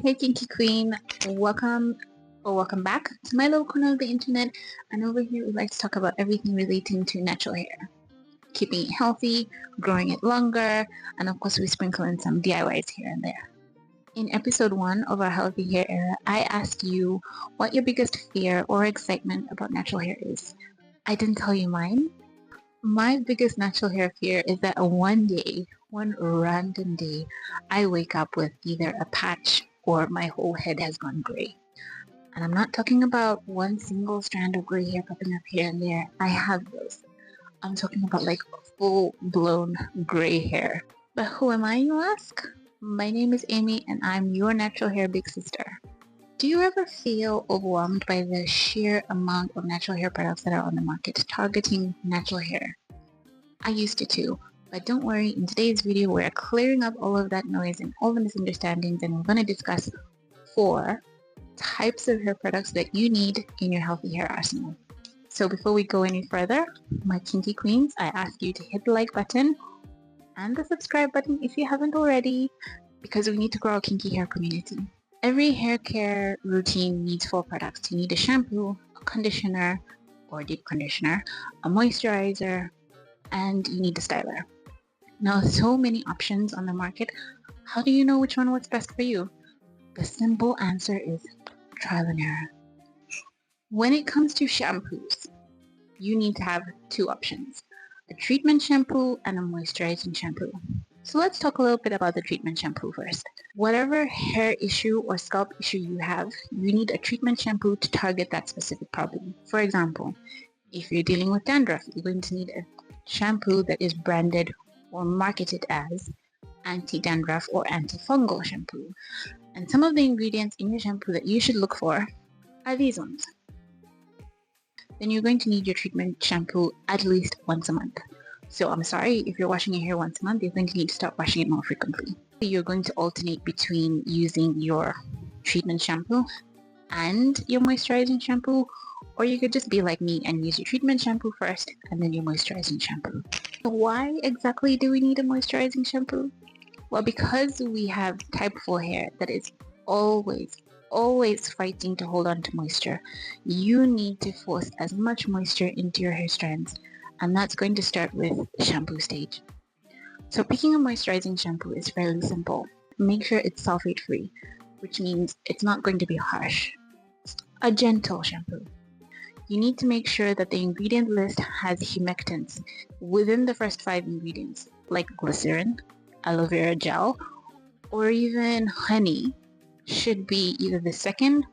Hey Kinky Queen, welcome back to my little corner of the internet. And over here we like to talk about everything relating to natural hair, keeping it healthy, growing it longer, and of course we sprinkle in some DIYs here and there. In episode 1 of our healthy hair era, I asked you what your biggest fear or excitement about natural hair is. I didn't tell you mine. My biggest natural hair fear is that one random day, I wake up with either a patch or my whole head has gone gray. And I'm not talking about one single strand of gray hair popping up here and there. I have those. I'm talking about like full-blown gray hair. But who am I, you ask? My name is Amy and I'm your natural hair big sister. Do you ever feel overwhelmed by the sheer amount of natural hair products that are on the market targeting natural hair? I used to too, but don't worry, in today's video we're clearing up all of that noise and all the misunderstandings, and we're going to discuss 4 types of hair products that you need in your healthy hair arsenal. So before we go any further, my kinky queens, I ask you to hit the like button and the subscribe button if you haven't already, because we need to grow our kinky hair community. Every hair care routine needs 4 products. You need a shampoo, a conditioner or deep conditioner, a moisturizer, and you need a styler. Now, so many options on the market. How do you know which one works best for you? The simple answer is trial and error. When it comes to shampoos, you need to have 2 options, a treatment shampoo and a moisturizing shampoo. So let's talk a little bit about the treatment shampoo first. Whatever hair issue or scalp issue you have, you need a treatment shampoo to target that specific problem. For example, if you're dealing with dandruff, you're going to need a shampoo that is branded or marketed as anti-dandruff or antifungal shampoo. And some of the ingredients in your shampoo that you should look for are these ones. Then you're going to need your treatment shampoo at least once a month. So I'm sorry, if you're washing your hair once a month, you're going to need to start washing it more frequently. You're going to alternate between using your treatment shampoo and your moisturizing shampoo, or you could just be like me and use your treatment shampoo first and then your moisturizing shampoo. So why exactly do we need a moisturizing shampoo? Well, because we have type 4 hair that is always fighting to hold on to moisture, you need to force as much moisture into your hair strands, and that's going to start with the shampoo stage. So picking a moisturizing shampoo is fairly simple. Make sure it's sulfate free, which means it's not going to be harsh. A gentle shampoo. You need to make sure that the ingredient list has humectants within the first 5 ingredients, like glycerin, aloe vera gel, or even honey should be either the second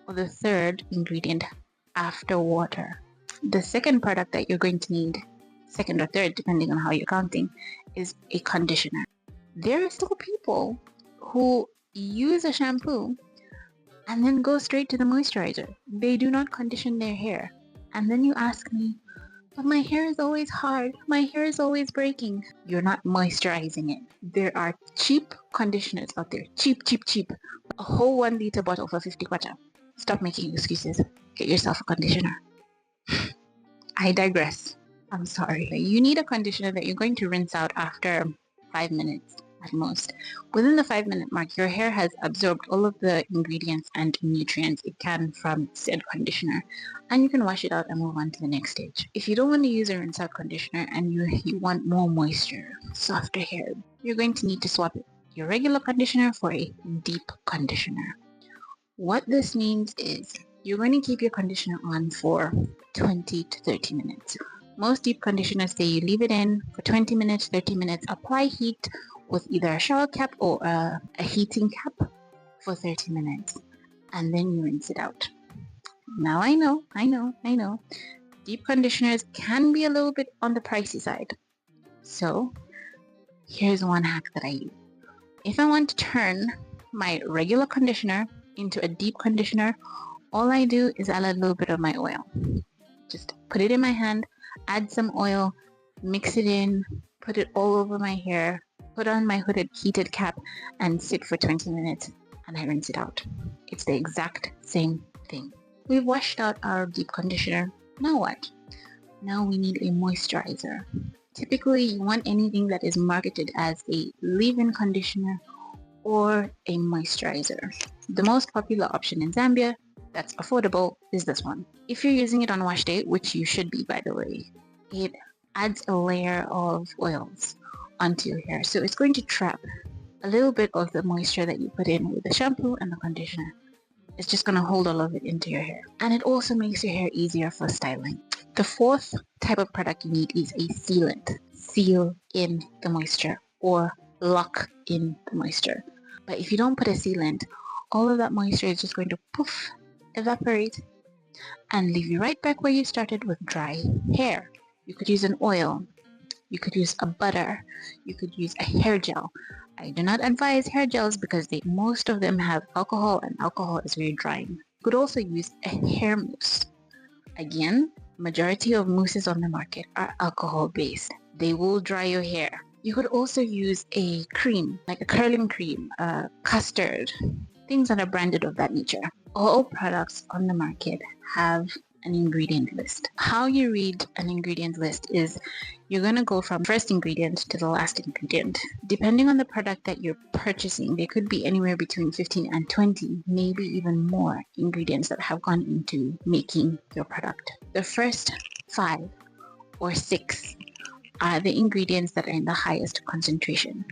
or the third ingredient after water. The second product that you're going to need, second or third depending on how you're counting, is a conditioner. There are still people who use a shampoo and then go straight to the moisturizer. They do not condition their hair. And then you ask me, but my hair is always hard. My hair is always breaking. You're not moisturizing it. There are cheap conditioners out there. Cheap. A whole 1 liter bottle for 50 kwacha. Stop making excuses. Get yourself a conditioner. I digress. I'm sorry. You need a conditioner that you're going to rinse out after 5 minutes at most. Within the 5-minute mark, your hair has absorbed all of the ingredients and nutrients it can from said conditioner, and you can wash it out and move on to the next stage. If you don't want to use a rinse out conditioner and you want more moisture, softer hair, you're going to need to swap your regular conditioner for a deep conditioner. What this means is you're going to keep your conditioner on for 20 to 30 minutes. Most deep conditioners say you leave it in for 20 minutes, 30 minutes, apply heat with either a shower cap or a heating cap for 30 minutes, and then you rinse it out. Now I know, deep conditioners can be a little bit on the pricey side. So here's one hack that I use. If I want to turn my regular conditioner into a deep conditioner, all I do is add a little bit of my oil. Just put it in my hand, add some oil, mix it in, put it all over my hair, put on my hooded heated cap, and sit for 20 minutes, and I rinse it out. It's the exact same thing. We've washed out our deep conditioner. Now what? Now we need a moisturizer. Typically, you want anything that is marketed as a leave-in conditioner or a moisturizer. The most popular option in Zambia that's affordable is this one. If you're using it on wash day, which you should be by the way, it adds a layer of oils onto your hair. So it's going to trap a little bit of the moisture that you put in with the shampoo and the conditioner. It's just going to hold all of it into your hair. And it also makes your hair easier for styling. The fourth type of product you need is a sealant. Seal in the moisture or lock in the moisture. But if you don't put a sealant, all of that moisture is just going to poof, evaporate, and leave you right back where you started with dry hair. You could use an oil. You could use a butter. You could use a hair gel. I do not advise hair gels because most of them have alcohol, and alcohol is very drying. You could also use a hair mousse. Again, majority of mousses on the market are alcohol based. They will dry your hair. You could also use a cream, like a curling cream, custard, things that are branded of that nature. All products on the market have an ingredient list. How you read an ingredient list is you're going to go from first ingredient to the last ingredient. Depending on the product that you're purchasing, there could be anywhere between 15 and 20, maybe even more ingredients that have gone into making your product. The first 5 or 6 are the ingredients that are in the highest concentration.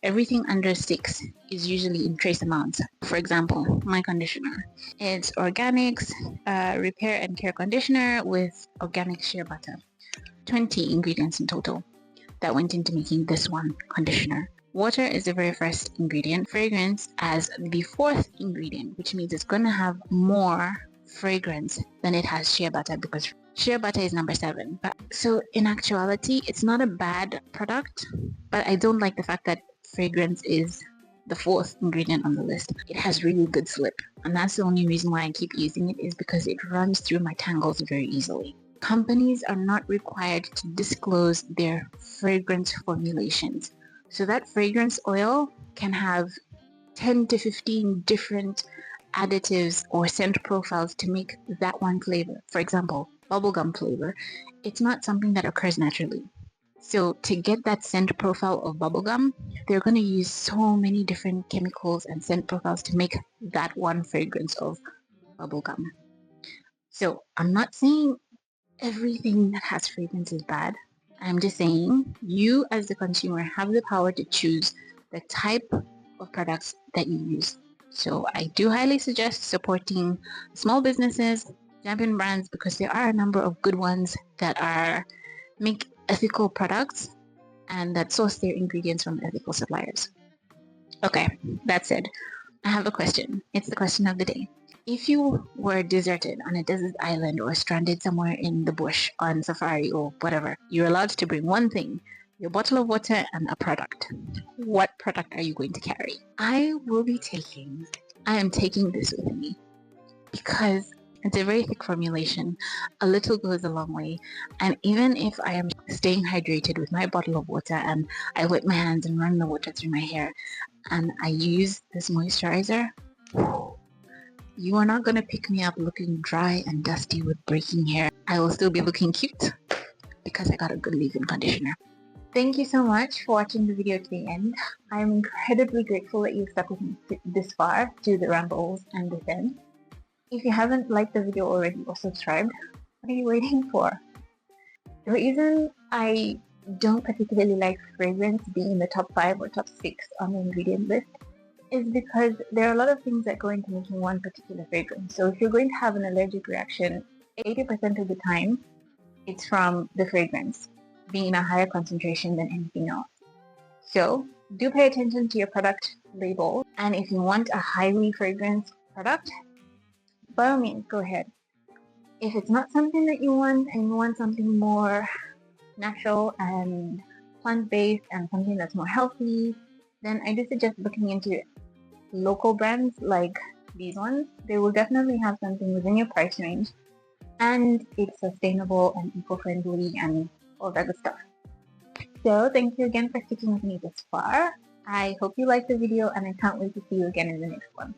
Everything under 6 is usually in trace amounts. For example, my conditioner. It's organics, repair and care conditioner with organic shea butter. 20 ingredients in total that went into making this one conditioner. Water is the very first ingredient. Fragrance as the 4th ingredient, which means it's going to have more fragrance than it has shea butter because shea butter is number 7. So in actuality, it's not a bad product, but I don't like the fact that fragrance is the 4th ingredient on the list. It has really good slip, and that's the only reason why I keep using it, is because it runs through my tangles very easily. Companies are not required to disclose their fragrance formulations. So that fragrance oil can have 10 to 15 different additives or scent profiles to make that one flavor. For example, bubblegum flavor. It's not something that occurs naturally. So to get that scent profile of bubblegum, they're going to use so many different chemicals and scent profiles to make that one fragrance of bubblegum. So I'm not saying everything that has fragrance is bad. I'm just saying you as the consumer have the power to choose the type of products that you use. So I do highly suggest supporting small businesses, champion brands, because there are a number of good ones that make ethical products and that source their ingredients from ethical suppliers. Okay, that said, I have a question. It's the question of the day. If you were deserted on a desert island or stranded somewhere in the bush on safari or whatever, you're allowed to bring one thing, your bottle of water and a product. What product are you going to carry? I am taking this with me because it's a very thick formulation. A little goes a long way. And even if I am staying hydrated with my bottle of water and I wet my hands and run the water through my hair and I use this moisturizer, you are not going to pick me up looking dry and dusty with breaking hair. I will still be looking cute because I got a good leave-in conditioner. Thank you so much for watching the video to the end. I'm incredibly grateful that you stuck with me this far to the rambles and this end. If you haven't liked the video already or subscribed, what are you waiting for? The reason I don't particularly like fragrance being in the top 5 or top 6 on the ingredient list is because there are a lot of things that go into making one particular fragrance. So if you're going to have an allergic reaction, 80% of the time, it's from the fragrance being in a higher concentration than anything else. So do pay attention to your product label, and if you want a highly fragranced product, by all means, go ahead. If it's not something that you want and you want something more natural and plant-based and something that's more healthy, then I do suggest looking into local brands like these ones. They will definitely have something within your price range and it's sustainable and eco-friendly and all that good stuff. So thank you again for sticking with me this far. I hope you liked the video and I can't wait to see you again in the next one.